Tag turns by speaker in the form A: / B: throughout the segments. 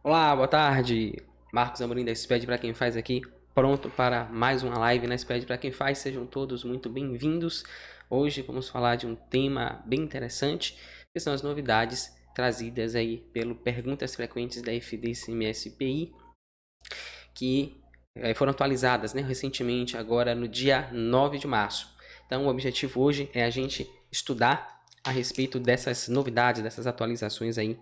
A: Olá, boa tarde. Marcos Amorim da SPED para quem faz aqui, pronto para mais uma live na SPED para quem faz. Sejam todos muito bem-vindos. Hoje vamos falar de um tema bem interessante, que são as novidades trazidas aí pelo Perguntas Frequentes da FDSM-SPI, que foram atualizadas, né, recentemente, agora no dia 9 de março. Então, o objetivo hoje é a gente estudar a respeito dessas novidades, dessas atualizações aí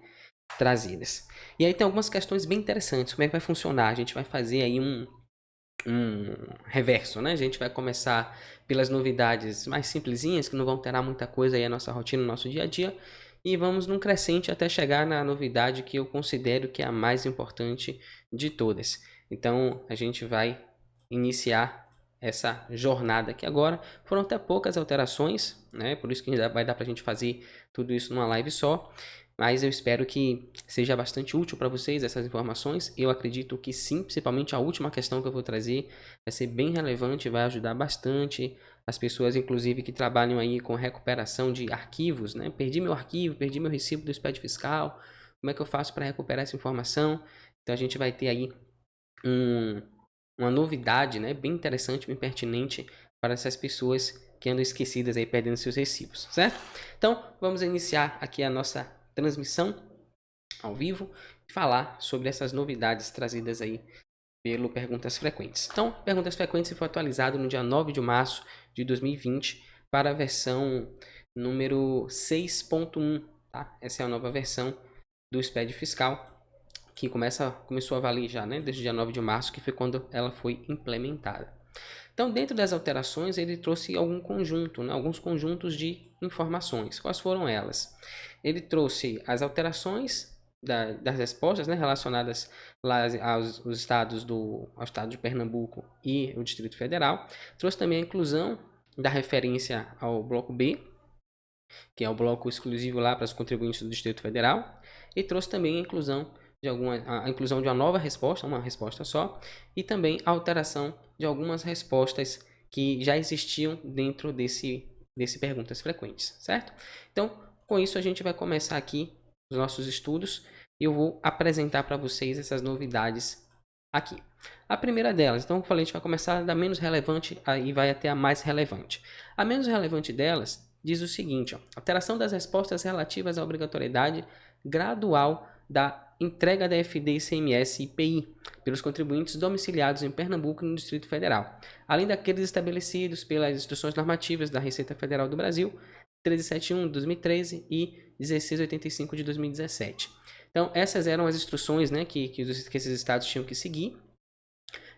A: trazidas. E aí tem algumas questões bem interessantes. Como é que vai funcionar? A gente vai fazer aí um reverso, né? A gente vai começar pelas novidades mais simplesinhas, que não vão alterar muita coisa aí a nossa rotina, no nosso dia a dia. E vamos num crescente até chegar na novidade que eu considero que é a mais importante de todas. Então, a gente vai iniciar essa jornada aqui agora. Foram até poucas alterações, né? Por isso que vai dar para a gente fazer tudo isso numa live só. Mas eu espero que seja bastante útil para vocês essas informações. Eu acredito que sim, principalmente a última questão que eu vou trazer vai ser bem relevante, vai ajudar bastante as pessoas, inclusive, que trabalham aí com recuperação de arquivos, né? Perdi meu arquivo, perdi meu recibo do SPED fiscal, como é que eu faço para recuperar essa informação? Então a gente vai ter aí uma novidade, né? Bem interessante, bem pertinente para essas pessoas que andam esquecidas aí, perdendo seus recibos, certo? Então, vamos iniciar aqui a nossa transmissão ao vivo e falar sobre essas novidades trazidas aí pelo Perguntas Frequentes. Então, Perguntas Frequentes foi atualizado no dia 9 de março de 2020 para a versão número 6.1, tá? Essa é a nova versão do SPED fiscal que começou a valer já, né, desde o dia 9 de março, que foi quando ela foi implementada. Então, dentro das alterações, ele trouxe algum conjunto, né, alguns conjuntos de informações. Quais foram elas? Ele trouxe as alterações das respostas, né, relacionadas lá aos estados ao estado de Pernambuco e o Distrito Federal. Trouxe também a inclusão da referência ao bloco B, que é o bloco exclusivo lá para os contribuintes do Distrito Federal, e trouxe também a inclusão de uma nova resposta, uma resposta só, e também a alteração de algumas respostas que já existiam dentro desse perguntas frequentes, certo? Então, com isso a gente vai começar aqui os nossos estudos e eu vou apresentar para vocês essas novidades aqui. A primeira delas, então, como eu falei, a gente vai começar da menos relevante e vai até a mais relevante. A menos relevante delas diz o seguinte: ó, alteração das respostas relativas à obrigatoriedade gradual da entrega da FD, ICMS e IPI pelos contribuintes domiciliados em Pernambuco e no Distrito Federal, além daqueles estabelecidos pelas instruções normativas da Receita Federal do Brasil 1371 de 2013 e 1685 de 2017. Então, essas eram as instruções, né, que esses estados tinham que seguir,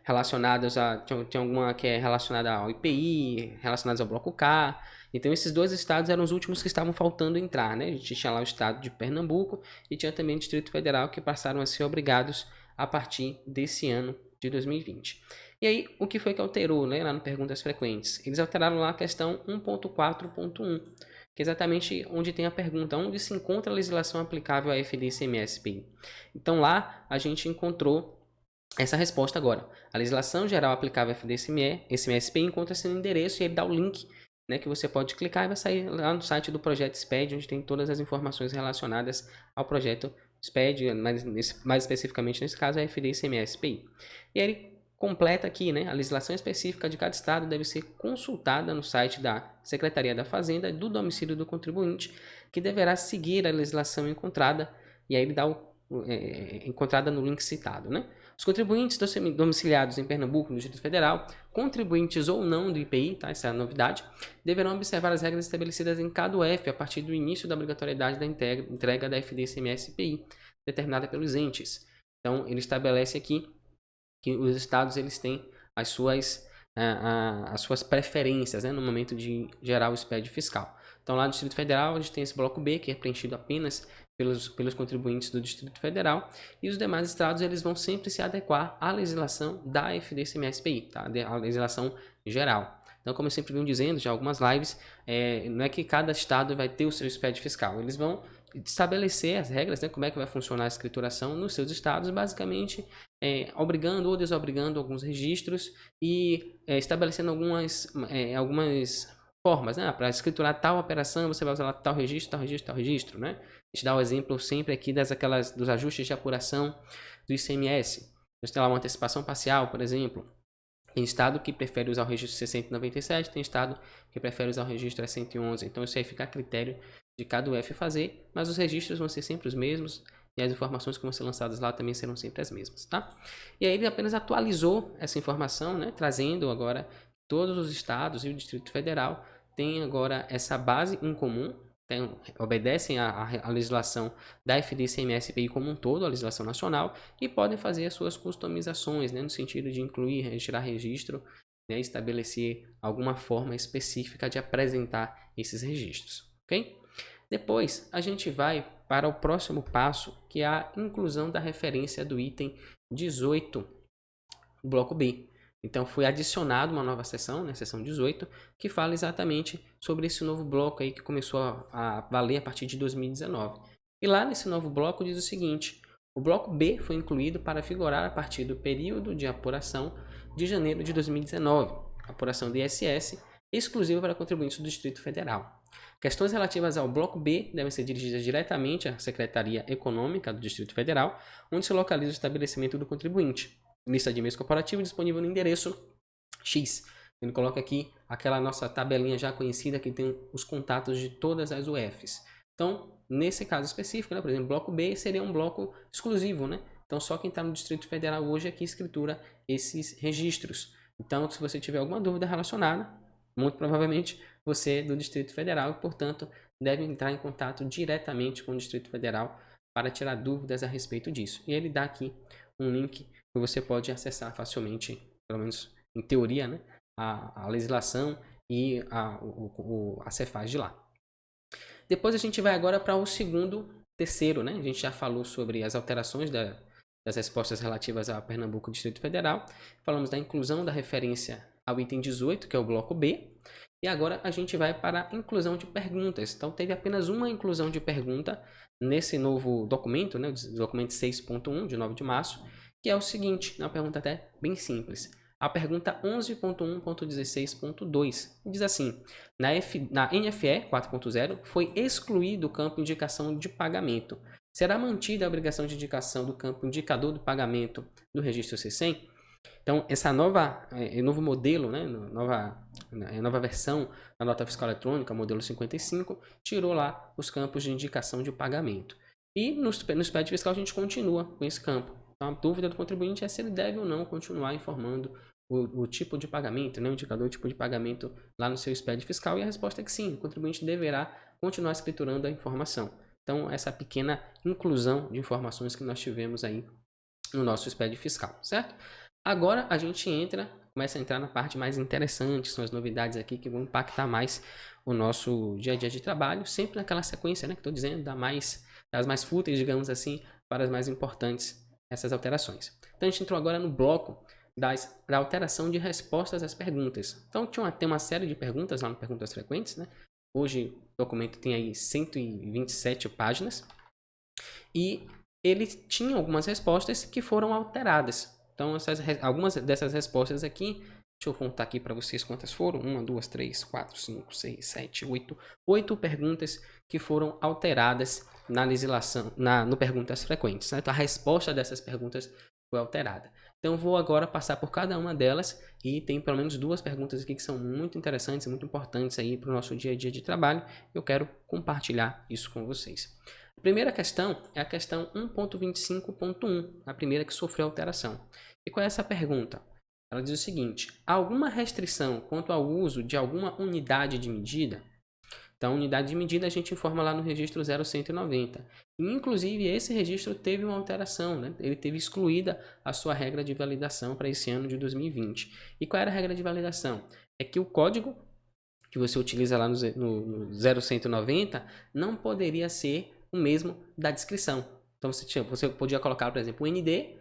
A: relacionadas a... Tem alguma que é relacionada ao IPI, relacionadas ao Bloco K. Então, esses dois estados eram os últimos que estavam faltando entrar, né? A gente tinha lá o estado de Pernambuco e tinha também o Distrito Federal, que passaram a ser obrigados a partir desse ano de 2020. E aí, o que foi que alterou, né, lá no Perguntas Frequentes? Eles alteraram lá a questão 1.4.1, que é exatamente onde tem a pergunta, onde se encontra a legislação aplicável à FD ICMS-PI. Então, lá a gente encontrou essa resposta agora. A legislação geral aplicável à FDSME, esse MSP encontra-se no endereço e ele dá o link, né, que você pode clicar e vai sair lá no site do projeto SPED, onde tem todas as informações relacionadas ao projeto SPED, mais especificamente nesse caso a FDSME-SPI. E aí ele completa aqui, né, a legislação específica de cada estado deve ser consultada no site da Secretaria da Fazenda do domicílio do contribuinte, que deverá seguir a legislação encontrada, e aí ele dá encontrada no link citado, né? Os contribuintes domiciliados em Pernambuco, no Distrito Federal, contribuintes ou não do IPI, tá? Essa é a novidade, deverão observar as regras estabelecidas em cada UF a partir do início da obrigatoriedade da entrega da FDSMS-IPI, determinada pelos entes. Então, ele estabelece aqui que os estados eles têm as suas preferências, né, no momento de gerar o SPED fiscal. Então, lá no Distrito Federal, a gente tem esse bloco B, que é preenchido apenas pelos contribuintes do Distrito Federal, e os demais estados eles vão sempre se adequar à legislação da FDSMS-PI, tá? A legislação geral. Então, como eu sempre venho dizendo, já algumas lives, não é que cada estado vai ter o seu SPED fiscal, eles vão estabelecer as regras, né, como é que vai funcionar a escrituração nos seus estados, basicamente obrigando ou desobrigando alguns registros e estabelecendo algumas formas, né? Para escriturar tal operação, você vai usar lá tal registro, tal registro, tal registro, né? A gente dá o exemplo sempre aqui dos ajustes de apuração do ICMS. Você tem lá uma antecipação parcial, por exemplo. Tem estado que prefere usar o registro 697, tem estado que prefere usar o registro 111. Então isso aí fica a critério de cada UF fazer, mas os registros vão ser sempre os mesmos e as informações que vão ser lançadas lá também serão sempre as mesmas, tá? E aí ele apenas atualizou essa informação, né, trazendo agora todos os estados e o Distrito Federal têm agora essa base em comum, obedecem à legislação da FDIC-MSPI como um todo, a legislação nacional, e podem fazer as suas customizações, né, no sentido de incluir, retirar registro, né, estabelecer alguma forma específica de apresentar esses registros, ok? Depois, a gente vai para o próximo passo, que é a inclusão da referência do item 18, bloco B. Então, foi adicionado uma nova seção, né, seção 18, que fala exatamente sobre esse novo bloco aí que começou a valer a partir de 2019. E lá nesse novo bloco diz o seguinte: o bloco B foi incluído para vigorar a partir do período de apuração de janeiro de 2019, apuração de ISS, exclusiva para contribuintes do Distrito Federal. Questões relativas ao bloco B devem ser dirigidas diretamente à Secretaria Econômica do Distrito Federal, onde se localiza o estabelecimento do contribuinte. Lista de meios corporativos disponível no endereço X. Ele coloca aqui aquela nossa tabelinha já conhecida que tem os contatos de todas as UFs. Então, nesse caso específico, né, por exemplo, bloco B seria um bloco exclusivo, né? Então, só quem está no Distrito Federal hoje é que escritura esses registros. Então, se você tiver alguma dúvida relacionada, muito provavelmente você é do Distrito Federal e, portanto, deve entrar em contato diretamente com o Distrito Federal para tirar dúvidas a respeito disso. E ele dá aqui um link que você pode acessar facilmente, pelo menos em teoria, né, a legislação e a Cefaz de lá. Depois a gente vai agora para o terceiro, né? A gente já falou sobre as alterações das respostas relativas a Pernambuco e Distrito Federal. Falamos da inclusão da referência ao item 18, que é o bloco B. E agora a gente vai para a inclusão de perguntas. Então teve apenas uma inclusão de pergunta nesse novo documento, né, o documento 6.1, de 9 de março, que é o seguinte, uma pergunta até bem simples. A pergunta 11.1.16.2 diz assim: na NFE 4.0 foi excluído o campo indicação de pagamento. Será mantida a obrigação de indicação do campo indicador do pagamento do registro C100? Então, esse novo modelo, né, nova versão da nota fiscal eletrônica, modelo 55, tirou lá os campos de indicação de pagamento. E no SPED fiscal a gente continua com esse campo. Então, a dúvida do contribuinte é se ele deve ou não continuar informando o tipo de pagamento, né, o indicador tipo de pagamento lá no seu SPED fiscal. E a resposta é que sim, o contribuinte deverá continuar escriturando a informação. Então, essa pequena inclusão de informações que nós tivemos aí no nosso SPED fiscal, certo? Agora a gente começa a entrar na parte mais interessante, são as novidades aqui que vão impactar mais o nosso dia a dia de trabalho, sempre naquela sequência, né, que estou dizendo, das mais fúteis, digamos assim, para as mais importantes, essas alterações. Então a gente entrou agora no bloco da alteração de respostas às perguntas. Então tem uma série de perguntas lá no Perguntas Frequentes, né? Hoje o documento tem aí 127 páginas e ele tinha algumas respostas que foram alteradas. Então, algumas dessas respostas aqui, deixa eu contar aqui para vocês quantas foram. 1, 2, 3, 4, 5, 6, 7, 8. 8 perguntas que foram alteradas na legislação, no Perguntas Frequentes. Né? Então, a resposta dessas perguntas foi alterada. Então, vou agora passar por cada uma delas e tem pelo menos 2 perguntas aqui que são muito interessantes e muito importantes aí para o nosso dia a dia de trabalho. Eu quero compartilhar isso com vocês. A primeira questão é a questão 1.25.1, a primeira que sofreu alteração. E qual é essa pergunta? Ela diz o seguinte: há alguma restrição quanto ao uso de alguma unidade de medida? Então, unidade de medida a gente informa lá no registro 0190. E, inclusive, esse registro teve uma alteração, né? Ele teve excluída a sua regra de validação para esse ano de 2020. E qual era a regra de validação? É que o código que você utiliza lá no 0190 não poderia ser o mesmo da descrição. Então, você podia colocar, por exemplo, o ND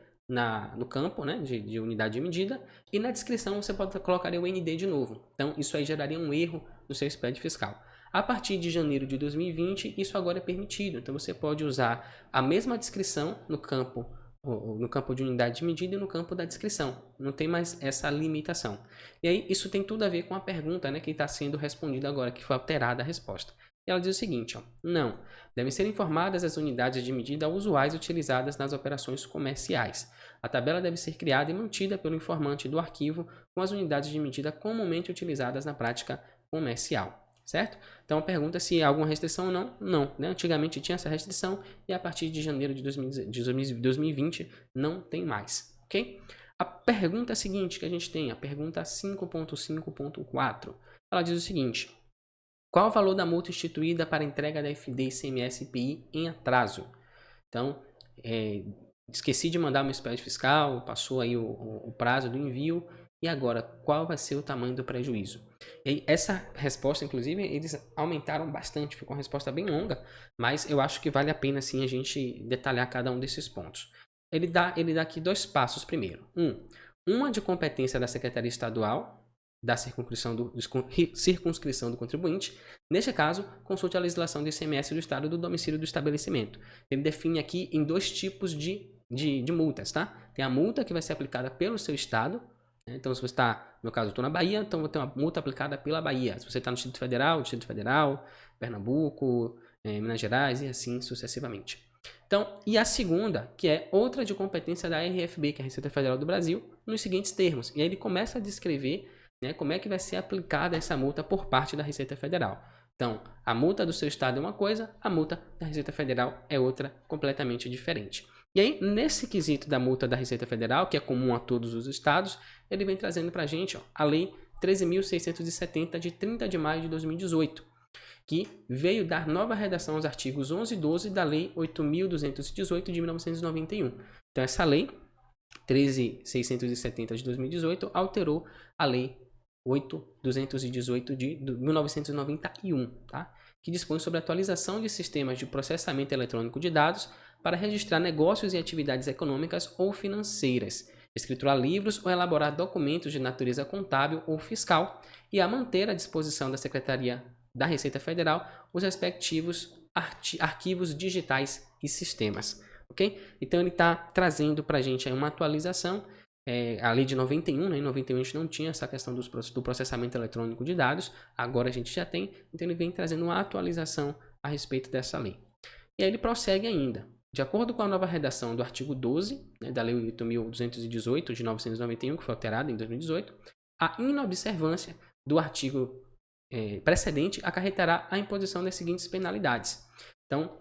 A: no campo, né, de unidade de medida, e na descrição você pode colocar o ND de novo. Então, isso aí geraria um erro no seu SPED fiscal. A partir de janeiro de 2020, isso agora é permitido. Então, você pode usar a mesma descrição no campo no campo de unidade de medida e no campo da descrição. Não tem mais essa limitação. E aí isso tem tudo a ver com a pergunta, né, que está sendo respondida agora, que foi alterada a resposta. E ela diz o seguinte, ó, não, devem ser informadas as unidades de medida usuais utilizadas nas operações comerciais. A tabela deve ser criada e mantida pelo informante do arquivo com as unidades de medida comumente utilizadas na prática comercial. Certo? Então a pergunta é se há alguma restrição ou não. Não, né? Antigamente tinha essa restrição e a partir de janeiro de 2020 não tem mais, ok? A pergunta seguinte que a gente tem, a pergunta 5.5.4, ela diz o seguinte: qual o valor da multa instituída para entrega da FD, ICMS e IPI em atraso? Então, esqueci de mandar meu SPED fiscal, passou aí o prazo do envio, e agora, qual vai ser o tamanho do prejuízo? E essa resposta, inclusive, eles aumentaram bastante, ficou uma resposta bem longa, mas eu acho que vale a pena sim a gente detalhar cada um desses pontos. Ele dá aqui dois passos primeiro. Uma de competência da Secretaria Estadual, da circunscrição do contribuinte. Neste caso, consulte a legislação do ICMS do Estado do domicílio do estabelecimento. Ele define aqui em dois tipos de multas, tá? Tem a multa que vai ser aplicada pelo seu Estado. Então, se você está, no meu caso, eu estou na Bahia, então vou ter uma multa aplicada pela Bahia. Se você está no Distrito Federal, Pernambuco, Minas Gerais e assim sucessivamente. Então, e a segunda, que é outra de competência da RFB, que é a Receita Federal do Brasil, nos seguintes termos. E aí ele começa a descrever, né, como é que vai ser aplicada essa multa por parte da Receita Federal. Então, a multa do seu estado é uma coisa, a multa da Receita Federal é outra completamente diferente. E aí, nesse quesito da multa da Receita Federal, que é comum a todos os estados, ele vem trazendo para a gente a Lei 13.670, de 30 de maio de 2018, que veio dar nova redação aos artigos 11 e 12 da Lei 8.218 de 1991. Então, essa Lei 13.670 de 2018 alterou a Lei 8.218 de 1991, tá? Que dispõe sobre a atualização de sistemas de processamento eletrônico de dados para registrar negócios e atividades econômicas ou financeiras, escriturar livros ou elaborar documentos de natureza contábil ou fiscal e a manter à disposição da Secretaria da Receita Federal os respectivos arquivos digitais e sistemas. Okay? Então ele está trazendo para a gente aí uma atualização. A lei de 91, né? Em 91 a gente não tinha essa questão do processamento eletrônico de dados, agora a gente já tem, então ele vem trazendo uma atualização a respeito dessa lei. E aí ele prossegue ainda. De acordo com a nova redação do artigo 12, né, da Lei 8.218 de 1991, que foi alterada em 2018, a inobservância do artigo precedente acarretará a imposição das seguintes penalidades. Então,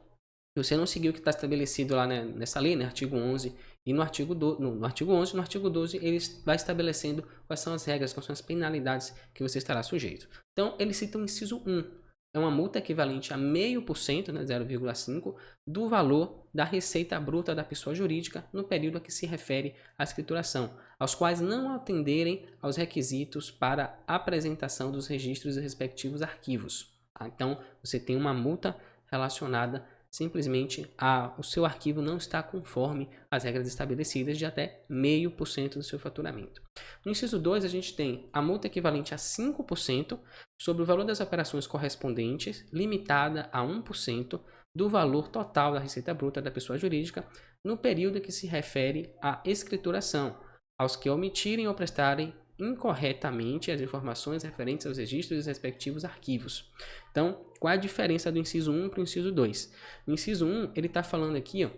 A: se você não seguiu o que está estabelecido lá, né, nessa lei, né, artigo 11, e no artigo 11, no artigo 12, ele vai estabelecendo quais são as regras, quais são as penalidades que você estará sujeito. Então, ele cita o inciso 1. É uma multa equivalente a 0,5%, né, 0,5%, do valor da receita bruta da pessoa jurídica no período a que se refere a escrituração, aos quais não atenderem aos requisitos para apresentação dos registros e respectivos arquivos. Tá? Então, você tem uma multa relacionada simplesmente o seu arquivo não está conforme as regras estabelecidas de até 0,5% do seu faturamento. No inciso 2, a gente tem a multa equivalente a 5% sobre o valor das operações correspondentes, limitada a 1% do valor total da receita bruta da pessoa jurídica no período que se refere à escrituração, aos que omitirem ou prestarem incorretamente as informações referentes aos registros dos respectivos arquivos. Então, qual é a diferença do inciso 1 para o inciso 2? No inciso 1, ele está falando aqui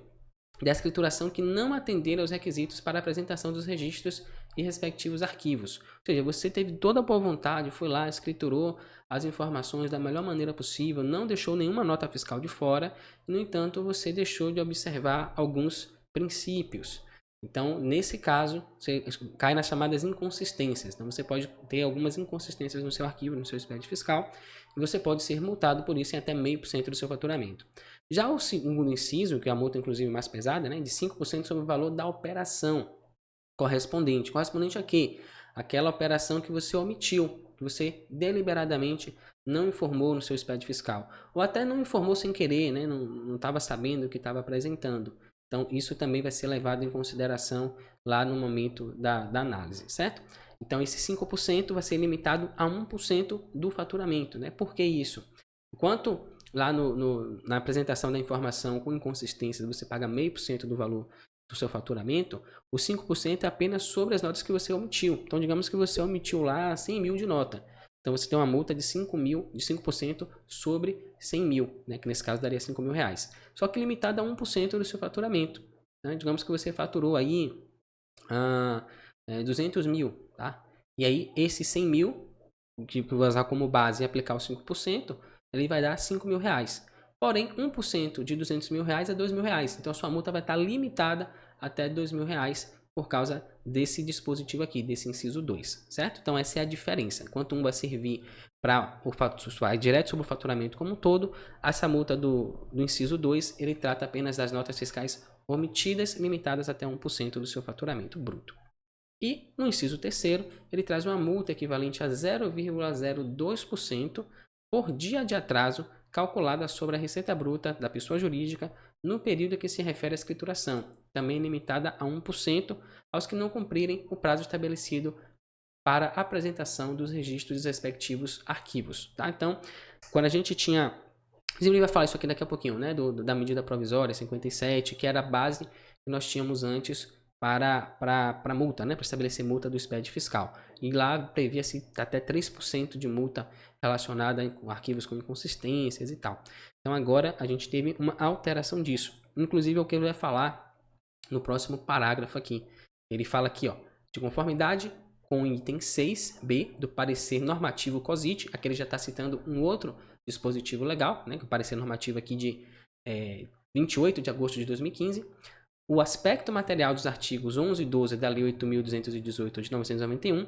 A: da escrituração que não atender aos requisitos para a apresentação dos registros e respectivos arquivos. Ou seja, você teve toda a boa vontade, foi lá, escriturou as informações da melhor maneira possível, não deixou nenhuma nota fiscal de fora, no entanto, você deixou de observar alguns princípios. Então, nesse caso, você cai nas chamadas inconsistências. Então, você pode ter algumas inconsistências no seu arquivo, no seu expediente fiscal, e você pode ser multado por isso em até 0,5% do seu faturamento. Já o segundo inciso, que é a multa inclusive mais pesada, né, de 5% sobre o valor da operação correspondente. Correspondente a quê? Aquela operação que você omitiu, que você deliberadamente não informou no seu expediente fiscal. Ou até não informou sem querer, né, não estava sabendo o que estava apresentando. Então, isso também vai ser levado em consideração lá no momento da análise, certo? Então, esse 5% vai ser limitado a 1% do faturamento, né? Por que isso? Enquanto lá na apresentação da informação com inconsistências você paga 0,5% do valor do seu faturamento, o 5% é apenas sobre as notas que você omitiu. Então, digamos que você omitiu lá 100 mil de nota. Então, você tem uma multa de 5% sobre 100 mil, né? Que nesse caso daria 5 mil reais. Só que limitada a 1% do seu faturamento. Né? Digamos que você faturou aí 200 mil, tá? E aí, esses 100 mil, que eu vou usar como base e aplicar os 5%, ele vai dar 5 mil reais. Porém, 1% de 200 mil reais é 2 mil reais. Então, a sua multa vai estar limitada até 2 mil reais por causa desse dispositivo aqui, desse inciso 2, certo? Então, essa é a diferença. Enquanto um vai servir para o direto sobre o faturamento como um todo, essa multa do inciso 2, ele trata apenas das notas fiscais omitidas, limitadas até 1% do seu faturamento bruto. E no inciso terceiro, ele traz uma multa equivalente a 0,02% por dia de atraso calculada sobre a receita bruta da pessoa jurídica no período a que se refere à escrituração, também limitada a 1% aos que não cumprirem o prazo estabelecido para a apresentação dos registros dos respectivos arquivos. Tá? Então, quando a gente tinha... Inclusive, ele vai falar isso aqui daqui a pouquinho, né? Da medida provisória 57, que era a base que nós tínhamos antes para multa, né? Para estabelecer multa do SPED fiscal. E lá previa-se até 3% de multa relacionada com arquivos com inconsistências e tal. Então agora a gente teve uma alteração disso. Inclusive é o que ele vai falar no próximo parágrafo aqui. Ele fala aqui, ó, de conformidade com o item 6b do parecer normativo COSIT, aqui ele já está citando um outro dispositivo legal, né? Que é o parecer normativo aqui de 28 de agosto de 2015. O aspecto material dos artigos 11 e 12 da Lei 8.218 de 1991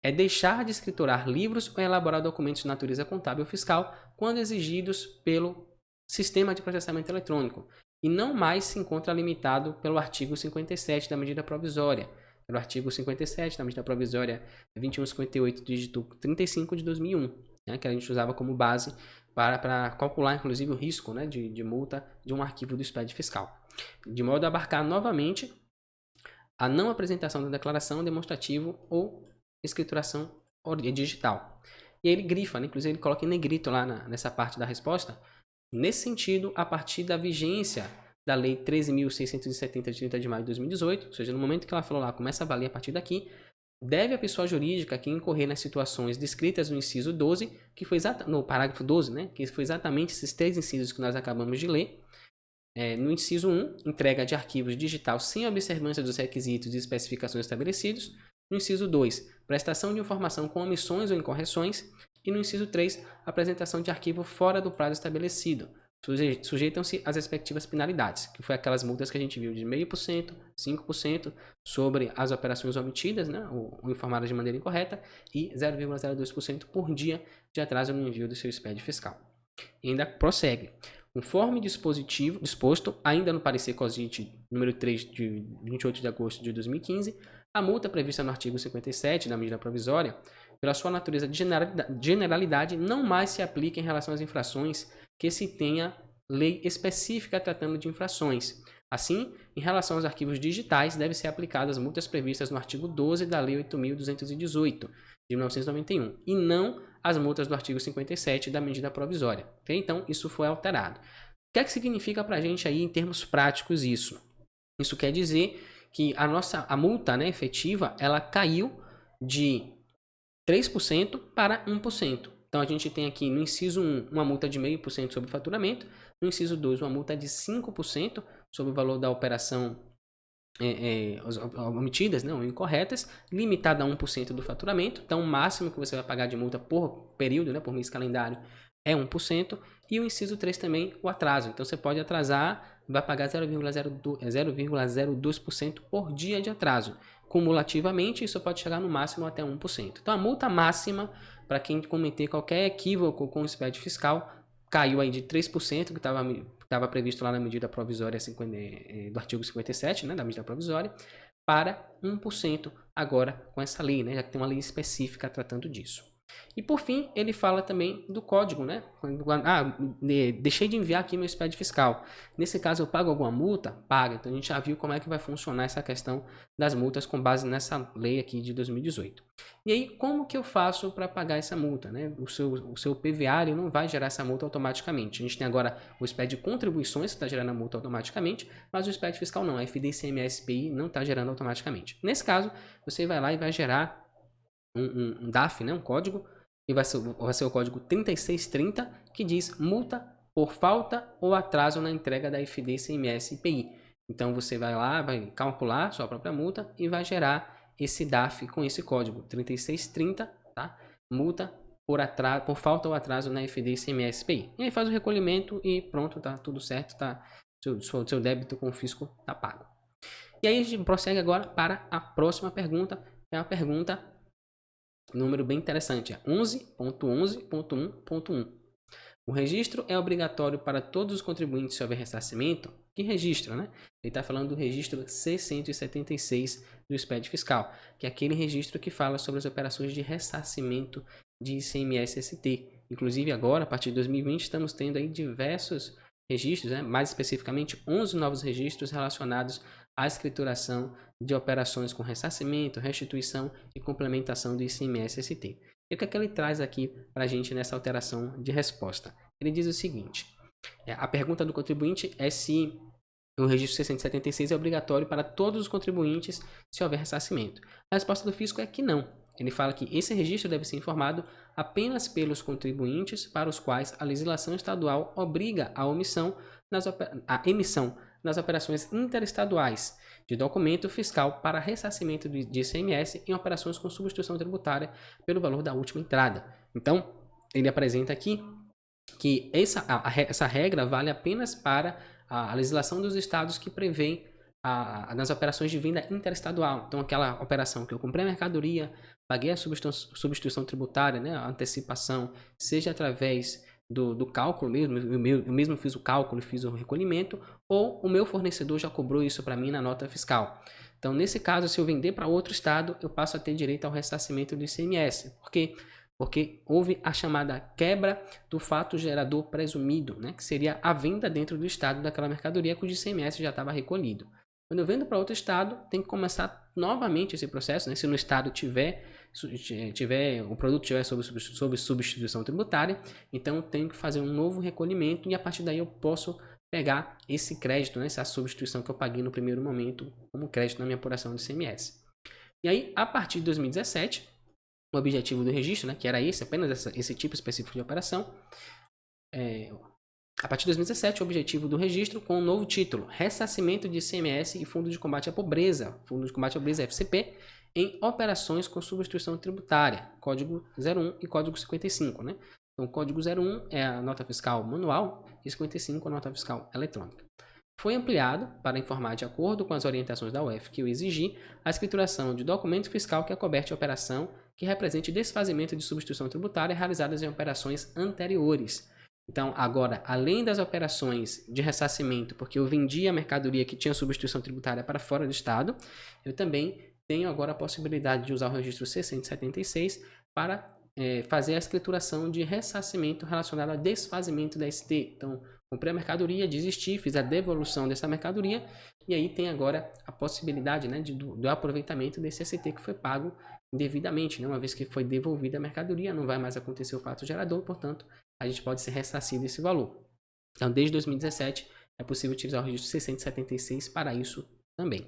A: é deixar de escriturar livros ou elaborar documentos de natureza contábil ou fiscal quando exigidos pelo sistema de processamento eletrônico e não mais se encontra limitado pelo artigo 57 da medida provisória, pelo artigo 57 da medida provisória 2158, dígito 35 de 2001, né, que a gente usava como base para calcular, inclusive, o risco, né, de multa de um arquivo do SPED fiscal, de modo a abarcar novamente a não apresentação da declaração demonstrativo ou escrituração digital. E aí ele grifa, né, inclusive ele coloca em negrito lá nessa parte da resposta, nesse sentido, a partir da vigência da Lei 13.670 de 30 de maio de 2018, ou seja, no momento que ela falou lá, começa a valer a partir daqui, deve a pessoa jurídica que incorrer nas situações descritas no inciso 12, que foi no parágrafo 12, né, que foi exatamente esses 3 incisos que nós acabamos de ler. No inciso 1, entrega de arquivos digital sem observância dos requisitos e especificações estabelecidos. No inciso 2, prestação de informação com omissões ou incorreções. E no inciso 3, apresentação de arquivo fora do prazo estabelecido. Sujeitam-se às respectivas penalidades, que foi aquelas multas que a gente viu de 0,5%, 5% sobre as operações omitidas, né, ou informadas de maneira incorreta, e 0,02% por dia de atraso no envio do seu SPED fiscal. E ainda prossegue. Conforme disposto, ainda no parecer COSIT número 3 de 28 de agosto de 2015, a multa prevista no artigo 57 da medida provisória, pela sua natureza de generalidade, não mais se aplica em relação às infrações que se tenha lei específica tratando de infrações. Assim, em relação aos arquivos digitais, devem ser aplicadas as multas previstas no artigo 12 da Lei 8.218 de 1991, e não as multas do artigo 57 da medida provisória. Okay? Então, isso foi alterado. O que é que significa para a gente aí em termos práticos isso? Isso quer dizer que a multa, né, efetiva, ela caiu de 3% para 1%. Então, a gente tem aqui no inciso 1 uma multa de 0,5% sobre o faturamento, no inciso 2 uma multa de 5% sobre o valor da operação omitidas, né, ou incorretas, limitada a 1% do faturamento. Então, o máximo que você vai pagar de multa por período, né, por mês calendário, é 1%. E o inciso 3 também, o atraso. Então, você pode atrasar, vai pagar 0,02% por dia de atraso. Cumulativamente, isso pode chegar no máximo até 1%. Então, a multa máxima, para quem cometer qualquer equívoco com o SPED fiscal, caiu aí de 3%, que estava previsto lá na medida provisória do artigo 57, né, da medida provisória, para 1% agora com essa lei, né, já que tem uma lei específica tratando disso. E por fim, ele fala também do código, né? Deixei de enviar aqui meu SPED fiscal. Nesse caso, eu pago alguma multa? Paga. Então, a gente já viu como é que vai funcionar essa questão das multas com base nessa lei aqui de 2018. E aí, como que eu faço para pagar essa multa, né? O seu PVA ele não vai gerar essa multa automaticamente. A gente tem agora o SPED de contribuições que está gerando a multa automaticamente, mas o SPED fiscal não. A FD-ICMS PI não está gerando automaticamente. Nesse caso, você vai lá e vai gerar um DAF, né? Um código, e vai ser o código 3630, que diz multa por falta ou atraso na entrega da FD, ICMS e IPI. Então você vai lá, vai calcular sua própria multa e vai gerar esse DAF com esse código 3630, tá? Multa por falta ou atraso na FD, ICMS e IPI. E aí faz o recolhimento e pronto, tá tudo certo, tá? Seu débito com o fisco tá pago. E aí a gente prossegue agora para a próxima pergunta, é a pergunta número bem interessante, é 11.11.1.1. O registro é obrigatório para todos os contribuintes se houver ressarcimento? Que registro, né? Ele está falando do registro C176 do SPED fiscal, que é aquele registro que fala sobre as operações de ressarcimento de ICMS-ST. Inclusive agora, a partir de 2020, estamos tendo aí diversos registros, né? Mais especificamente 11 novos registros relacionados à escrituração de operações com ressarcimento, restituição e complementação do ICMS-ST. E o que é que ele traz aqui para a gente nessa alteração de resposta? Ele diz o seguinte, a pergunta do contribuinte é se o registro 676 é obrigatório para todos os contribuintes se houver ressarcimento. A resposta do fisco é que não. Ele fala que esse registro deve ser informado apenas pelos contribuintes para os quais a legislação estadual obriga a emissão nas operações interestaduais de documento fiscal para ressarcimento de ICMS em operações com substituição tributária pelo valor da última entrada. Então, ele apresenta aqui que essa regra vale apenas para a legislação dos estados que prevêem nas operações de venda interestadual. Então, aquela operação que eu comprei a mercadoria, paguei a substituição tributária, né, a antecipação, seja através do cálculo mesmo, eu mesmo fiz o cálculo, fiz o recolhimento, ou o meu fornecedor já cobrou isso para mim na nota fiscal. Então, nesse caso, se eu vender para outro estado, eu passo a ter direito ao ressarcimento do ICMS. Por quê? Porque houve a chamada quebra do fato gerador presumido, né? Que seria a venda dentro do estado daquela mercadoria cujo ICMS já estava recolhido. Quando eu vendo para outro estado, tem que começar novamente esse processo, né? Se no estado o produto tiver sob substituição tributária, então eu tenho que fazer um novo recolhimento e a partir daí eu posso pegar esse crédito, né? Essa substituição que eu paguei no primeiro momento como crédito na minha apuração de ICMS. E aí, a partir de 2017, o objetivo do registro, né, que era apenas esse tipo específico de operação, a partir de 2017, o objetivo do registro com um novo título, Ressarcimento de ICMS e Fundo de Combate à Pobreza, Fundo de Combate à Pobreza FCP, em operações com substituição tributária, Código 01 e Código 55, né? Então, o Código 01 é a nota fiscal manual e 55 a nota fiscal eletrônica. Foi ampliado para informar, de acordo com as orientações da UF que o exigir, a escrituração de documento fiscal que acoberte a operação que represente desfazimento de substituição tributária realizadas em operações anteriores. Então, agora, além das operações de ressarcimento, porque eu vendi a mercadoria que tinha substituição tributária para fora do estado, eu também tenho agora a possibilidade de usar o registro C176 para fazer a escrituração de ressarcimento relacionado a desfazimento da ST. Então, comprei a mercadoria, desisti, fiz a devolução dessa mercadoria e aí tem agora a possibilidade, né, do aproveitamento desse ST que foi pago indevidamente, né? Uma vez que foi devolvida a mercadoria, não vai mais acontecer o fato gerador, portanto, a gente pode ser ressarcido esse valor. Então, desde 2017, é possível utilizar o registro 676 para isso também.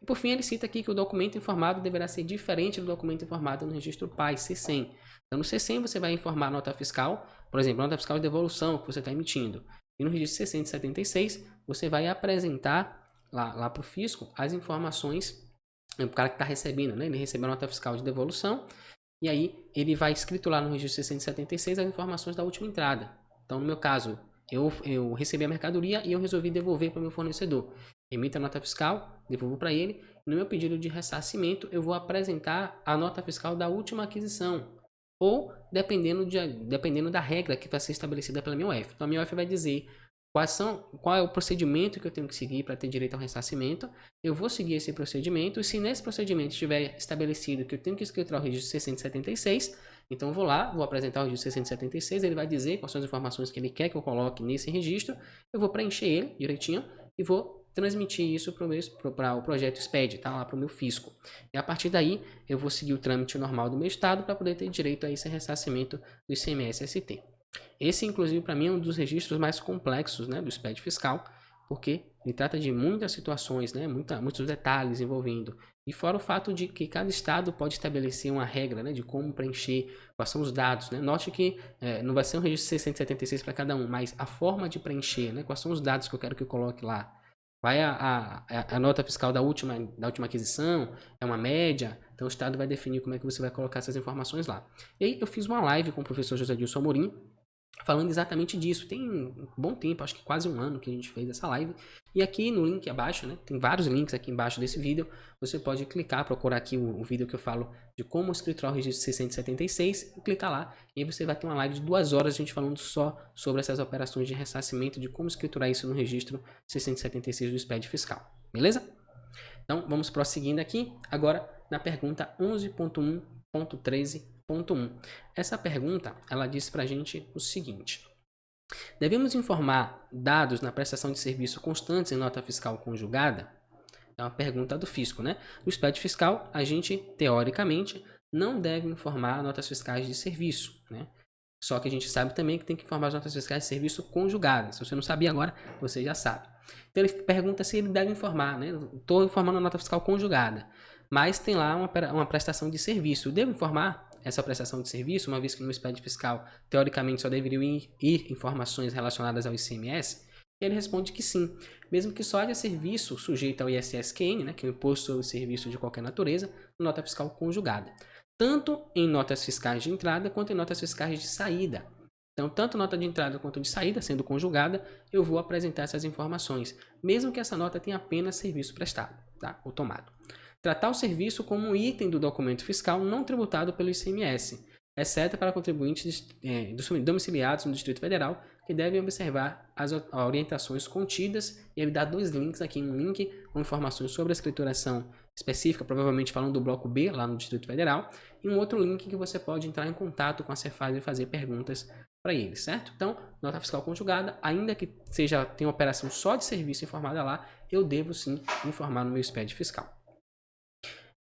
A: E por fim, ele cita aqui que o documento informado deverá ser diferente do documento informado no registro PAI, C100. Então, no C100 você vai informar a nota fiscal, por exemplo, a nota fiscal de devolução que você está emitindo. E no registro 676, você vai apresentar lá para o fisco as informações, o cara que está recebendo, né? Ele recebeu a nota fiscal de devolução, e aí ele vai escrito lá no registro 676 as informações da última entrada. Então, no meu caso, eu recebi a mercadoria e eu resolvi devolver para o meu fornecedor. Emito a nota fiscal, devolvo para ele. No meu pedido de ressarcimento, eu vou apresentar a nota fiscal da última aquisição. Ou dependendo da regra que vai ser estabelecida pela minha UF. Então, a minha UF vai dizer qual é o procedimento que eu tenho que seguir para ter direito ao ressarcimento. Eu vou seguir esse procedimento. E se nesse procedimento estiver estabelecido que eu tenho que escriturar o registro 676, Então eu vou lá, vou apresentar o registro 676, ele vai dizer quais são as informações que ele quer que eu coloque nesse registro, eu vou preencher ele direitinho e vou transmitir isso para o projeto SPED, tá lá para o meu fisco. E a partir daí eu vou seguir o trâmite normal do meu estado para poder ter direito a esse ressarcimento do ICMS-ST. Esse, inclusive, para mim é um dos registros mais complexos, né, do SPED fiscal, porque ele trata de muitas situações, né, muitos detalhes envolvendo. E fora o fato de que cada estado pode estabelecer uma regra, né, de como preencher, quais são os dados. Né? Note que não vai ser um registro 676 para cada um, mas a forma de preencher, né, quais são os dados que eu quero que eu coloque lá. Vai a nota fiscal da última aquisição, é uma média, então o estado vai definir como é que você vai colocar essas informações lá. E aí eu fiz uma live com o professor José Dilson Amorim, falando exatamente disso. Tem um bom tempo, acho que quase um ano que a gente fez essa live. E aqui no link abaixo, né, tem vários links aqui embaixo desse vídeo. Você pode clicar, procurar aqui o vídeo que eu falo de como escriturar o registro 676 e clicar lá. E aí você vai ter uma live de 2 horas a gente falando só sobre essas operações de ressarcimento, de como escriturar isso no registro 676 do SPED fiscal. Beleza? Então vamos prosseguindo aqui. Agora na pergunta 11.1.13.1. Essa pergunta, ela diz pra gente o seguinte: devemos informar dados na prestação de serviço constantes em nota fiscal conjugada? É uma pergunta do fisco, né? No SPED fiscal, a gente, teoricamente, não deve informar notas fiscais de serviço, né? Só que a gente sabe também que tem que informar as notas fiscais de serviço conjugadas. Se você não sabia agora, você já sabe. Então ele pergunta se ele deve informar, né? Estou informando a nota fiscal conjugada, mas tem lá uma prestação de serviço. Eu devo informar essa prestação de serviço, uma vez que no SPED fiscal, teoricamente, só deveriam ir informações relacionadas ao ICMS? E ele responde que sim, mesmo que só haja serviço sujeito ao ISSQN, né, que é o Imposto sobre Serviço de Qualquer Natureza, nota fiscal conjugada. Tanto em notas fiscais de entrada quanto em notas fiscais de saída. Então, tanto nota de entrada quanto de saída, sendo conjugada, eu vou apresentar essas informações, mesmo que essa nota tenha apenas serviço prestado, tá? Ou tomado. Tratar o serviço como um item do documento fiscal não tributado pelo ICMS, exceto para contribuintes domiciliados no Distrito Federal, que devem observar as orientações contidas. E ele dá 2 links aqui, um link com informações sobre a escrituração específica, provavelmente falando do bloco B, lá no Distrito Federal, e um outro link que você pode entrar em contato com a Cefaz e fazer perguntas para eles, certo? Então, nota fiscal conjugada, ainda que tenha operação só de serviço informada lá, eu devo sim informar no meu SPED fiscal.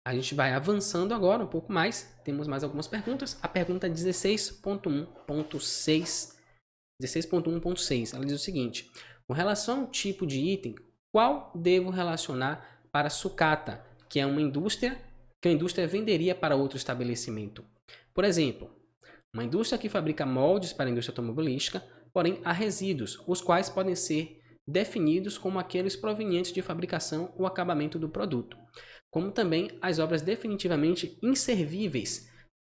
A: A gente vai avançando agora um pouco mais, temos mais algumas perguntas. A pergunta 16.1.6, ela diz o seguinte: com relação ao tipo de item, qual devo relacionar para sucata, que é uma indústria que a indústria venderia para outro estabelecimento? Por exemplo, uma indústria que fabrica moldes para a indústria automobilística, porém há resíduos, os quais podem ser definidos como aqueles provenientes de fabricação ou acabamento do produto, como também as obras definitivamente inservíveis,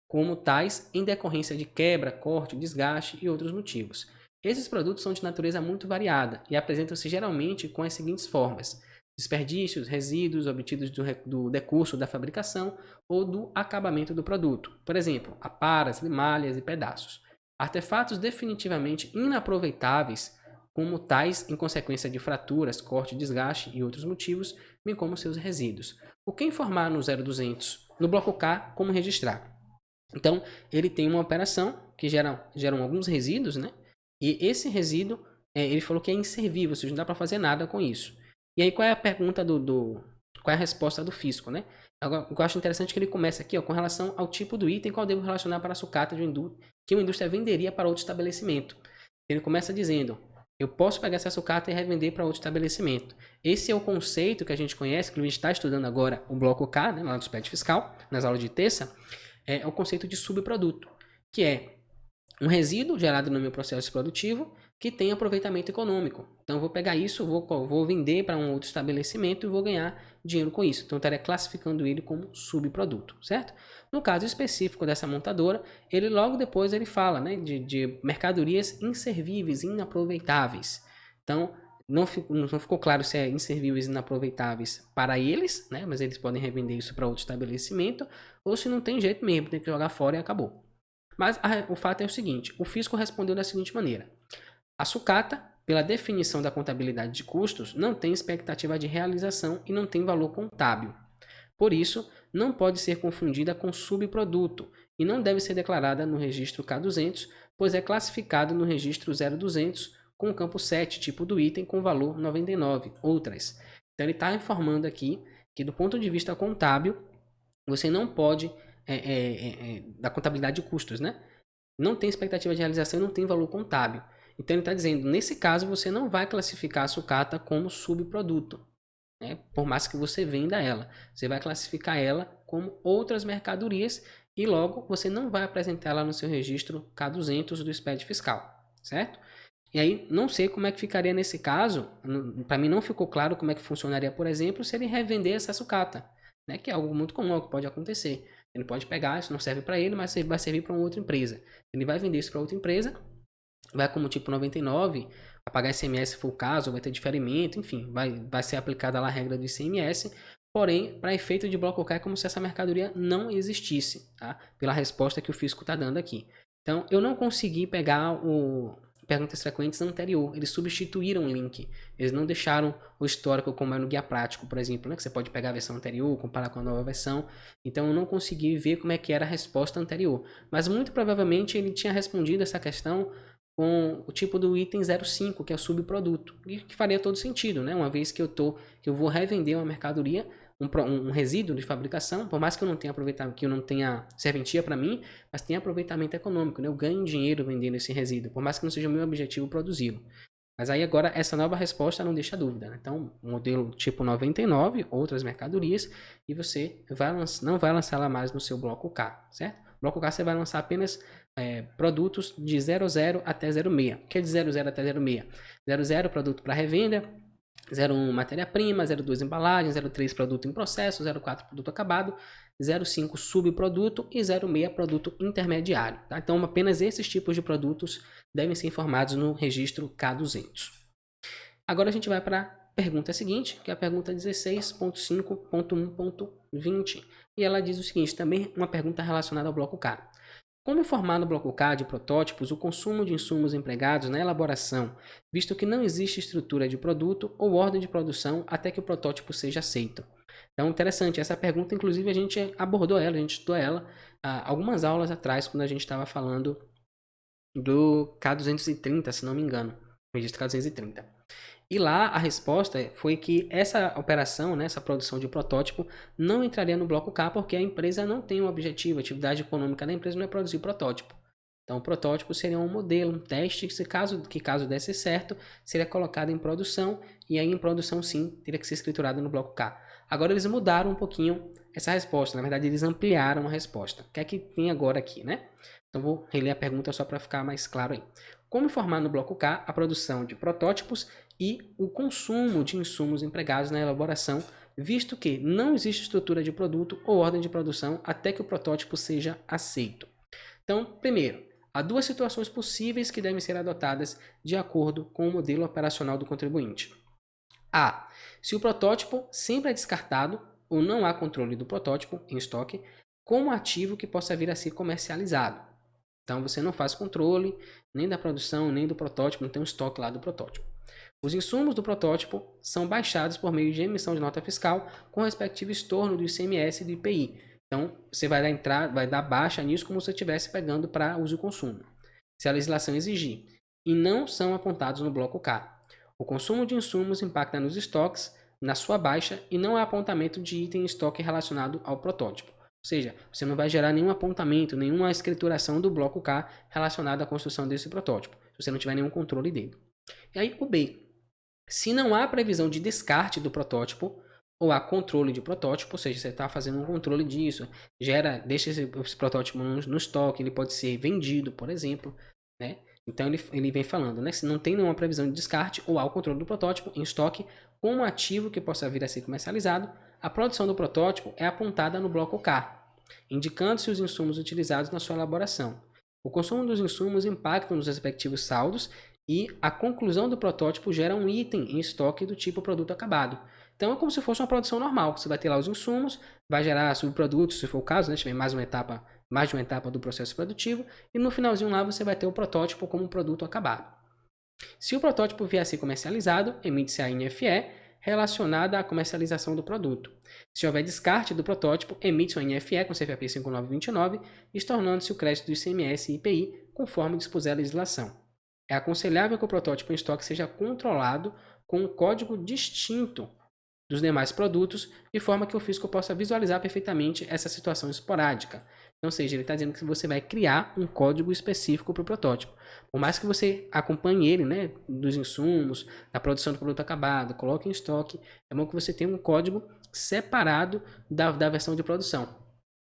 A: como tais em decorrência de quebra, corte, desgaste e outros motivos. Esses produtos são de natureza muito variada e apresentam-se geralmente com as seguintes formas: desperdícios, resíduos obtidos do decurso da fabricação ou do acabamento do produto, por exemplo, aparas, limalhas e pedaços. Artefatos definitivamente inaproveitáveis, como tais em consequência de fraturas, corte, desgaste e outros motivos, bem como seus resíduos. O que informar no 0200? No bloco K, como registrar? Então, ele tem uma operação que gera alguns resíduos, né? E esse resíduo, ele falou que é inservível, ou seja, não dá para fazer nada com isso. E aí, qual é a pergunta qual é a resposta do fisco, né? Agora, o que eu acho interessante é que ele começa aqui, ó, com relação ao tipo do item, qual devo relacionar para a sucata que uma indústria venderia para outro estabelecimento. Ele começa dizendo: eu posso pegar essa sucata e revender para outro estabelecimento. Esse é o conceito que a gente conhece, que a gente está estudando agora, o bloco K, né, lá do SPED fiscal, nas aulas de terça, é o conceito de subproduto, que é um resíduo gerado no meu processo produtivo que tem aproveitamento econômico. Então, eu vou pegar isso, vou vender para um outro estabelecimento e vou ganhar dinheiro com isso. Então, eu estaria classificando ele como subproduto, certo? No caso específico dessa montadora, ele logo depois ele fala, né, de mercadorias inservíveis, inaproveitáveis. Então, não ficou claro se é inservíveis e inaproveitáveis para eles, né, mas eles podem revender isso para outro estabelecimento, ou se não tem jeito mesmo, tem que jogar fora e acabou. Mas o fato é o seguinte: o fisco respondeu da seguinte maneira: a sucata, pela definição da contabilidade de custos, não tem expectativa de realização e não tem valor contábil. Por isso, não pode ser confundida com subproduto e não deve ser declarada no registro K200, pois é classificado no registro 0200 com o campo 7, tipo do item, com valor 99, outras. Então ele está informando aqui que do ponto de vista contábil, você não pode, da contabilidade de custos, né? Não tem expectativa de realização e não tem valor contábil. Então ele está dizendo, nesse caso você não vai classificar a sucata como subproduto, né? Por mais que você venda ela. Você vai classificar ela como outras mercadorias e logo você não vai apresentar ela no seu registro K200 do SPED fiscal, certo? E aí, não sei como é que ficaria nesse caso, para mim não ficou claro como é que funcionaria, por exemplo, se ele revender essa sucata, né? Que é algo muito comum, que pode acontecer. Ele pode pegar, isso não serve para ele, mas vai servir para uma outra empresa. Ele vai vender isso para outra empresa, vai como tipo 99, vai pagar ICMS se for o caso, vai ter diferimento, enfim, vai ser aplicada lá a regra do ICMS, porém, para efeito de bloco K é como se essa mercadoria não existisse, tá? Pela resposta que o fisco está dando aqui. Então, eu não consegui pegar o perguntas frequentes anterior, eles substituíram o link, eles não deixaram o histórico como é no guia prático, por exemplo, né? Que você pode pegar a versão anterior, comparar com a nova versão, então eu não consegui ver como é que era a resposta anterior, mas muito provavelmente ele tinha respondido essa questão com o tipo do item 05, que é o subproduto, e que faria todo sentido, né? Uma vez que eu vou revender uma mercadoria, um resíduo de fabricação, por mais que eu não tenha aproveitamento, que eu não tenha serventia para mim, mas tem aproveitamento econômico, né? Eu ganho dinheiro vendendo esse resíduo, por mais que não seja o meu objetivo produzi-lo. Mas aí agora essa nova resposta não deixa dúvida, né? Então, modelo tipo 99, outras mercadorias, e você não vai lançá-la mais no seu bloco K, certo? Bloco K você vai lançar apenas produtos de 00 até 06. O que é de 00 até 06? 00 produto para revenda, 01 matéria-prima, 02 embalagem, 03 produto em processo, 04 produto acabado, 05 subproduto e 06 produto intermediário. Tá? Então apenas esses tipos de produtos devem ser informados no registro K200. Agora a gente vai para a pergunta seguinte, que é a pergunta 16.5.1.20. E ela diz o seguinte, também uma pergunta relacionada ao bloco K. Como informar no bloco K de protótipos o consumo de insumos empregados na elaboração, visto que não existe estrutura de produto ou ordem de produção até que o protótipo seja aceito? Então, interessante, essa pergunta, inclusive, a gente abordou ela, a gente estudou ela algumas aulas atrás, quando a gente estava falando do K230, se não me engano, registro K230. E lá a resposta foi que essa operação, né, essa produção de protótipo, não entraria no bloco K porque a empresa não tem um objetivo, a atividade econômica da empresa não é produzir protótipo. Então o protótipo seria um modelo, um teste, que caso desse certo, seria colocado em produção, e aí em produção sim, teria que ser escriturado no bloco K. Agora eles mudaram um pouquinho essa resposta, na verdade eles ampliaram a resposta. O que é que tem agora aqui, né? Então vou reler a pergunta só para ficar mais claro aí. Como informar no bloco K a produção de protótipos e o consumo de insumos empregados na elaboração, visto que não existe estrutura de produto ou ordem de produção até que o protótipo seja aceito? Então, primeiro, há duas situações possíveis que devem ser adotadas de acordo com o modelo operacional do contribuinte. A. Se o protótipo sempre é descartado ou não há controle do protótipo em estoque como ativo que possa vir a ser comercializado. Então você não faz controle nem da produção, nem do protótipo, não tem um estoque lá do protótipo. Os insumos do protótipo são baixados por meio de emissão de nota fiscal com respectivo estorno do ICMS e do IPI. Então você vai dar baixa nisso como se você estivesse pegando para uso e consumo, se a legislação exigir, e não são apontados no bloco K. O consumo de insumos impacta nos estoques, na sua baixa, e não há apontamento de item em estoque relacionado ao protótipo. Ou seja, você não vai gerar nenhum apontamento, nenhuma escrituração do bloco K relacionado à construção desse protótipo, se você não tiver nenhum controle dele. E aí o B. Se não há previsão de descarte do protótipo, ou há controle de protótipo, ou seja, você está fazendo um controle disso, deixa esse protótipo no estoque, ele pode ser vendido, por exemplo, né? Então ele vem falando, né? Se não tem nenhuma previsão de descarte ou há o controle do protótipo em estoque com um ativo que possa vir a ser comercializado, a produção do protótipo é apontada no bloco K, indicando-se os insumos utilizados na sua elaboração. O consumo dos insumos impacta nos respectivos saldos e a conclusão do protótipo gera um item em estoque do tipo produto acabado. Então é como se fosse uma produção normal. Você vai ter lá os insumos, vai gerar subprodutos, se for o caso, né? Tiver mais de uma etapa do processo produtivo, e no finalzinho lá você vai ter o protótipo como um produto acabado. Se o protótipo vier a ser comercializado, emite-se a NFE, relacionada à comercialização do produto. Se houver descarte do protótipo, emite um NFE com CFAP 5929, tornando-se o crédito do ICMS e IPI, conforme dispuser a legislação. É aconselhável que o protótipo em estoque seja controlado com um código distinto dos demais produtos, de forma que o fisco possa visualizar perfeitamente essa situação esporádica. Ou seja, ele está dizendo que você vai criar um código específico para o protótipo. Por mais que você acompanhe ele, né, dos insumos, da produção do produto acabado, coloque em estoque, é bom que você tenha um código separado da versão de produção.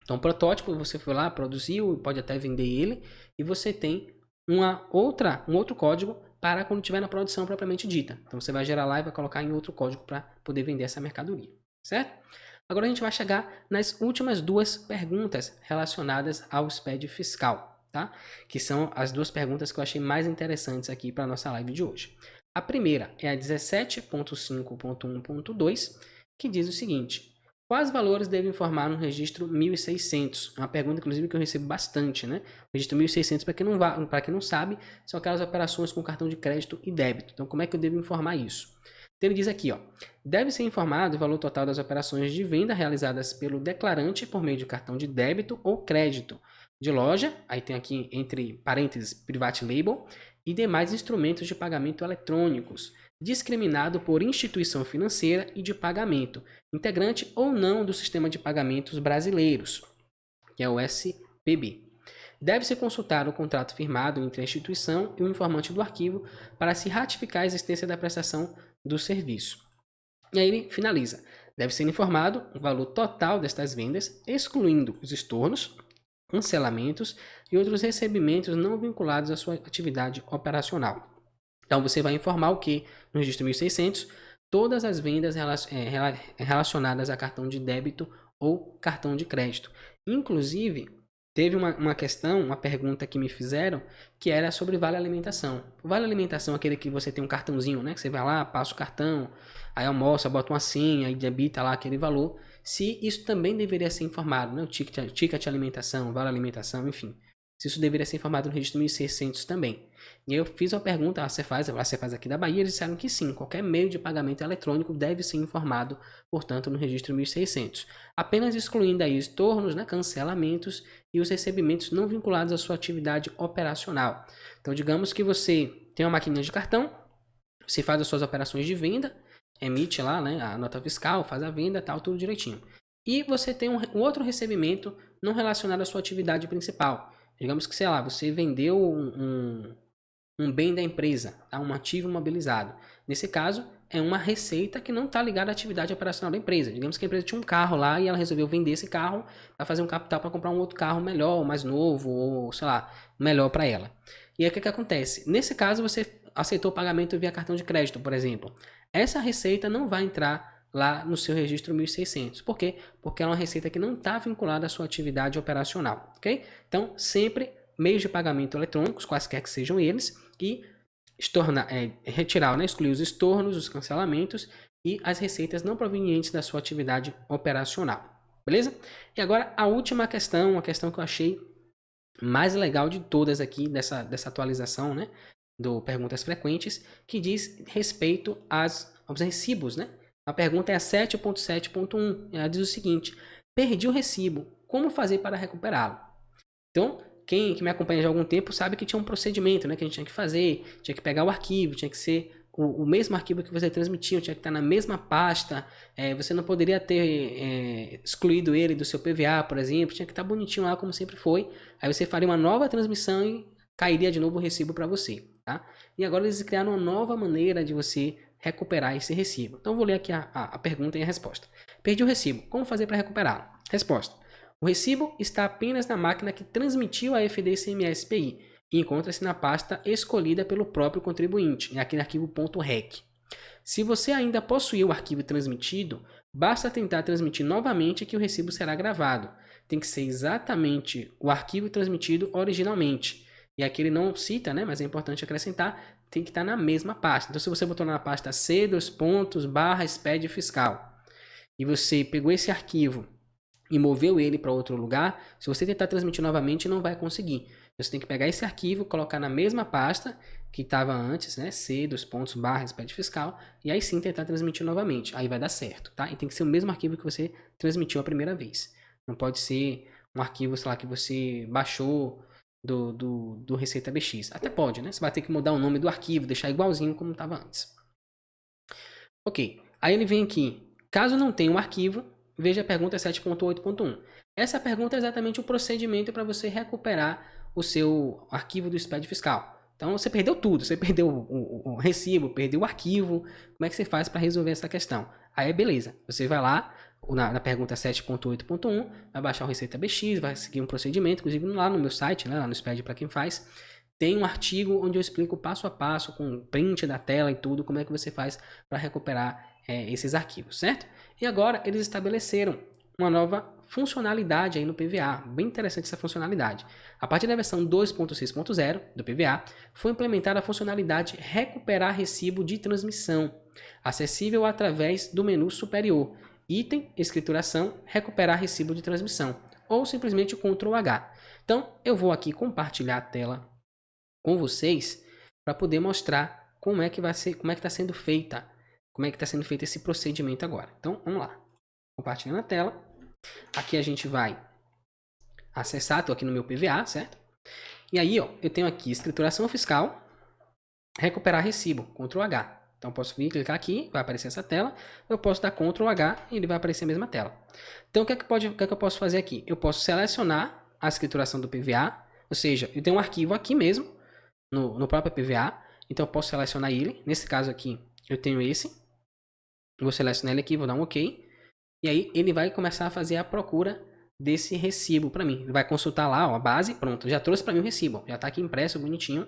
A: Então, o protótipo, você foi lá, produziu, pode até vender ele, e você tem um outro código para quando estiver na produção propriamente dita. Então, você vai gerar lá e vai colocar em outro código para poder vender essa mercadoria, certo? Agora a gente vai chegar nas últimas duas perguntas relacionadas ao SPED fiscal, tá? Que são as duas perguntas que eu achei mais interessantes aqui para a nossa live de hoje. A primeira é a 17.5.1.2, que diz o seguinte: quais valores devo informar no registro 1600? Uma pergunta, inclusive, que eu recebo bastante, né? O registro 1600, para quem não sabe, são aquelas operações com cartão de crédito e débito. Então, como é que eu devo informar isso? Então, ele diz aqui, ó, deve ser informado o valor total das operações de venda realizadas pelo declarante por meio de cartão de débito ou crédito de loja, aí tem aqui entre parênteses private label, e demais instrumentos de pagamento eletrônicos, discriminado por instituição financeira e de pagamento, integrante ou não do sistema de pagamentos brasileiros, que é o SPB. Deve-se consultar o contrato firmado entre a instituição e o informante do arquivo para se ratificar a existência da prestação do serviço. E aí ele finaliza. Deve ser informado o valor total destas vendas, excluindo os estornos, cancelamentos e outros recebimentos não vinculados à sua atividade operacional. Então, você vai informar o que no registro 1600, todas as vendas relacionadas a cartão de débito ou cartão de crédito. Inclusive, teve uma pergunta que me fizeram, que era sobre vale alimentação. O vale alimentação é aquele que você tem um cartãozinho, né? Que você vai lá, passa o cartão, aí almoça, bota uma senha e debita lá aquele valor. Se isso também deveria ser informado, né? O ticket alimentação, vale alimentação, enfim. Se isso deveria ser informado no registro 1600 também. E eu fiz uma pergunta à Cefaz aqui da Bahia, eles disseram que sim, qualquer meio de pagamento eletrônico deve ser informado, portanto, no registro 1600. Apenas excluindo aí estornos, né, cancelamentos e os recebimentos não vinculados à sua atividade operacional. Então, digamos que você tem uma maquininha de cartão, você faz as suas operações de venda, emite lá, né, a nota fiscal, faz a venda, tal, tudo direitinho. E você tem um outro recebimento não relacionado à sua atividade principal. Digamos que, sei lá, você vendeu um bem da empresa, tá? Um ativo imobilizado. Nesse caso, é uma receita que não está ligada à atividade operacional da empresa. Digamos que a empresa tinha um carro lá e ela resolveu vender esse carro para fazer um capital para comprar um outro carro melhor, mais novo, ou sei lá, melhor para ela. E aí o que acontece? Nesse caso, você aceitou o pagamento via cartão de crédito, por exemplo. Essa receita não vai entrar lá no seu registro 1600. Por quê? Porque é uma receita que não está vinculada à sua atividade operacional, ok? Então, sempre meios de pagamento eletrônicos, quaisquer que sejam eles, e retirar, né, excluir os estornos, os cancelamentos e as receitas não provenientes da sua atividade operacional, beleza? E agora a última questão, a questão que eu achei mais legal de todas aqui dessa atualização, né, do Perguntas Frequentes, que diz respeito aos recibos, né? A pergunta é a 7.7.1. Ela diz o seguinte: perdi o recibo, como fazer para recuperá-lo? Então, quem me acompanha já há algum tempo sabe que tinha um procedimento, né, que a gente tinha que fazer, tinha que pegar o arquivo, tinha que ser o mesmo arquivo que você transmitiu, tinha que estar na mesma pasta, você não poderia ter excluído ele do seu PVA, por exemplo, tinha que estar bonitinho lá como sempre foi. Aí você faria uma nova transmissão e cairia de novo o recibo para você, tá? E agora eles criaram uma nova maneira de você recuperar esse recibo. Então, eu vou ler aqui a pergunta e a resposta. Perdi o recibo. Como fazer para recuperá-lo? Resposta. O recibo está apenas na máquina que transmitiu a FD ICMS PI e encontra-se na pasta escolhida pelo próprio contribuinte, aqui no arquivo .rec. Se você ainda possuir o arquivo transmitido, basta tentar transmitir novamente que o recibo será gravado. Tem que ser exatamente o arquivo transmitido originalmente. E aqui ele não cita, né, mas é importante acrescentar, tem que estar na mesma pasta. Então, se você botou na pasta C:/SPED fiscal e você pegou esse arquivo e moveu ele para outro lugar, se você tentar transmitir novamente, não vai conseguir. Você tem que pegar esse arquivo, colocar na mesma pasta que estava antes, né? C, dois pontos, barra, SPED fiscal, e aí sim tentar transmitir novamente. Aí vai dar certo, tá? E tem que ser o mesmo arquivo que você transmitiu a primeira vez. Não pode ser um arquivo, sei lá, que você baixou do Receita BX. Até pode, né? Você vai ter que mudar o nome do arquivo, deixar igualzinho como estava antes. Ok. Aí ele vem aqui. Caso não tenha um arquivo, veja a pergunta 7.8.1. Essa pergunta é exatamente o procedimento para você recuperar o seu arquivo do SPED fiscal. Então você perdeu tudo, você perdeu o recibo, perdeu o arquivo. Como é que você faz para resolver essa questão? Aí beleza, você vai lá na pergunta 7.8.1, vai baixar o Receita BX, vai seguir um procedimento, inclusive lá no meu site, né, lá no SPED para quem faz, tem um artigo onde eu explico passo a passo, com print da tela e tudo, como é que você faz para recuperar esses arquivos, certo? E agora eles estabeleceram uma nova funcionalidade aí no PVA, bem interessante essa funcionalidade. A partir da versão 2.6.0 do PVA, foi implementada a funcionalidade recuperar recibo de transmissão, acessível através do menu superior, item, escrituração, recuperar recibo de transmissão, ou simplesmente Ctrl H. Então, eu vou aqui compartilhar a tela com vocês para poder mostrar como é que vai ser, como é que está sendo feita, como é que está sendo feito esse procedimento agora. Então, vamos lá. Compartilhando a tela. Aqui a gente vai acessar, estou aqui no meu PVA, certo? E aí, ó, eu tenho aqui escrituração fiscal, recuperar recibo, Ctrl H. Então, eu posso vir, clicar aqui, vai aparecer essa tela. Eu posso dar Ctrl H e ele vai aparecer a mesma tela. Então, o que é que eu posso fazer aqui? Eu posso selecionar a escrituração do PVA, ou seja, eu tenho um arquivo aqui mesmo, no próprio PVA. Então, eu posso selecionar ele. Nesse caso aqui, eu tenho esse. Eu vou selecionar ele aqui, vou dar um OK. E aí, ele vai começar a fazer a procura desse recibo para mim. Ele vai consultar lá, ó, a base, pronto. Já trouxe para mim o recibo. Já está aqui impresso, bonitinho.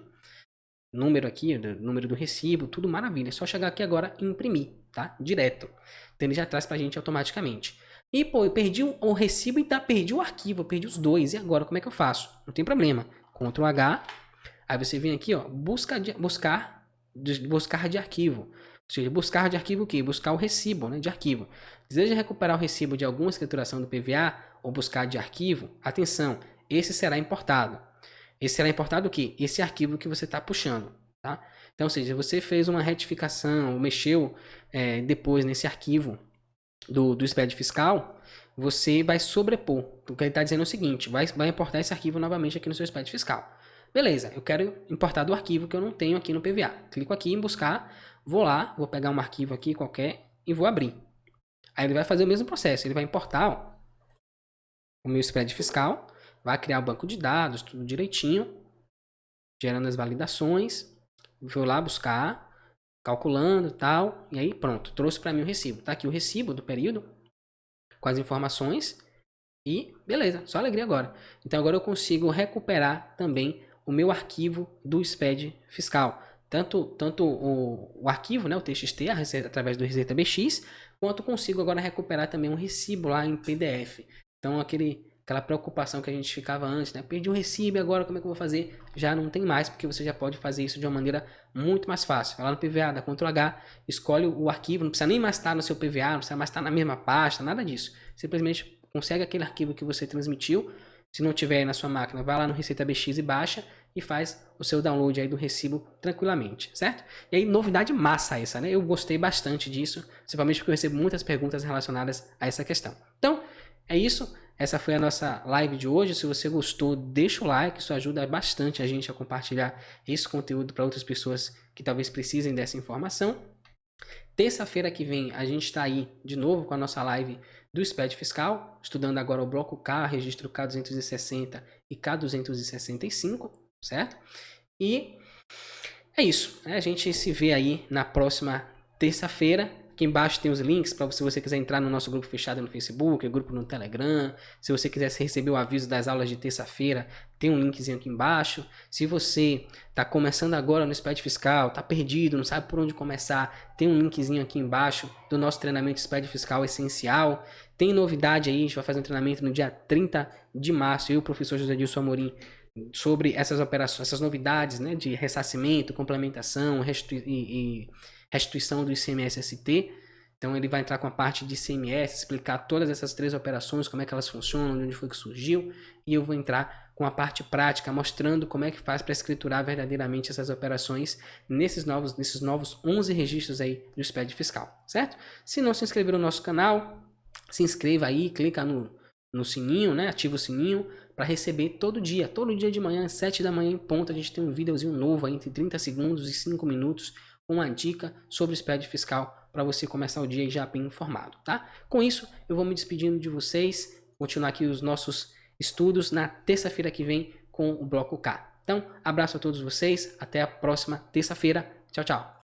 A: Número aqui, número do recibo, tudo maravilha. É só chegar aqui agora e imprimir, tá? Direto. Então, ele já traz para a gente automaticamente. E, pô, eu perdi o recibo e perdi o arquivo. Eu perdi os dois. E agora, como é que eu faço? Não tem problema. Ctrl H. Aí você vem aqui, ó, buscar de arquivo. Ou seja, buscar de arquivo o quê? Buscar o recibo, né, de arquivo. Deseja recuperar o recibo de alguma escrituração do PVA ou buscar de arquivo? Atenção, esse será importado. Esse será importado o quê? Esse arquivo que você está puxando, tá? Então, ou seja, você fez uma retificação, ou mexeu depois nesse arquivo do SPED fiscal, você vai sobrepor. O que ele está dizendo é o seguinte, vai importar esse arquivo novamente aqui no seu SPED fiscal. Beleza, eu quero importar do arquivo que eu não tenho aqui no PVA. Clico aqui em buscar, vou lá, vou pegar um arquivo aqui qualquer e vou abrir. Aí ele vai fazer o mesmo processo, ele vai importar, ó, o meu SPED fiscal, vai criar o banco de dados, tudo direitinho, gerando as validações, vou lá buscar, calculando e tal, e aí pronto, trouxe para mim o recibo. Tá aqui o recibo do período, com as informações, e beleza, só alegria agora. Então agora eu consigo recuperar também o meu arquivo do SPED fiscal. Tanto o arquivo, né, o TXT, através do Receita BX, quanto consigo agora recuperar também um recibo lá em PDF. Então aquela preocupação que a gente ficava antes, né? Perdi o recibo e agora como é que eu vou fazer? Já não tem mais, porque você já pode fazer isso de uma maneira muito mais fácil. Vai lá no PVA, dá Ctrl H, escolhe o arquivo, não precisa nem mais estar no seu PVA, não precisa mais estar na mesma pasta, nada disso. Simplesmente consegue aquele arquivo que você transmitiu. Se não tiver aí na sua máquina, vai lá no Receita BX e baixa e faz o seu download aí do recibo tranquilamente, certo? E aí, novidade massa essa, né? Eu gostei bastante disso, principalmente porque eu recebo muitas perguntas relacionadas a essa questão. Então, é isso. Essa foi a nossa live de hoje. Se você gostou, deixa o like, isso ajuda bastante a gente a compartilhar esse conteúdo para outras pessoas que talvez precisem dessa informação. Terça-feira que vem a gente está aí de novo com a nossa live do SPED fiscal, estudando agora o bloco K, registro K260 e K265, certo? E é isso, né? A gente se vê aí na próxima terça-feira. Aqui embaixo tem os links para se você quiser entrar no nosso grupo fechado no Facebook, grupo no Telegram. Se você quiser receber o aviso das aulas de terça-feira, tem um linkzinho aqui embaixo. Se você está começando agora no SPED fiscal, está perdido, não sabe por onde começar, tem um linkzinho aqui embaixo do nosso treinamento SPED fiscal essencial. Tem novidade aí, a gente vai fazer um treinamento no dia 30 de março, eu e o professor José Dilson Amorim, sobre essas operações, essas novidades, né, de ressarcimento, complementação e restituição do ICMS-ST. Então ele vai entrar com a parte de ICMS, explicar todas essas três operações, como é que elas funcionam, de onde foi que surgiu, e eu vou entrar com a parte prática, mostrando como é que faz para escriturar verdadeiramente essas operações nesses novos 11 registros aí do SPED fiscal, certo? Se não se inscrever no nosso canal, se inscreva aí, clica no sininho, né? Ativa o sininho para receber todo dia de manhã, às 7 da manhã em ponto, a gente tem um videozinho novo aí, entre 30 segundos e 5 minutos, com uma dica sobre o SPED fiscal para você começar o dia já bem informado, tá? Com isso, eu vou me despedindo de vocês, continuar aqui os nossos estudos na terça-feira que vem com o bloco K. Então, abraço a todos vocês, até a próxima terça-feira. Tchau, tchau.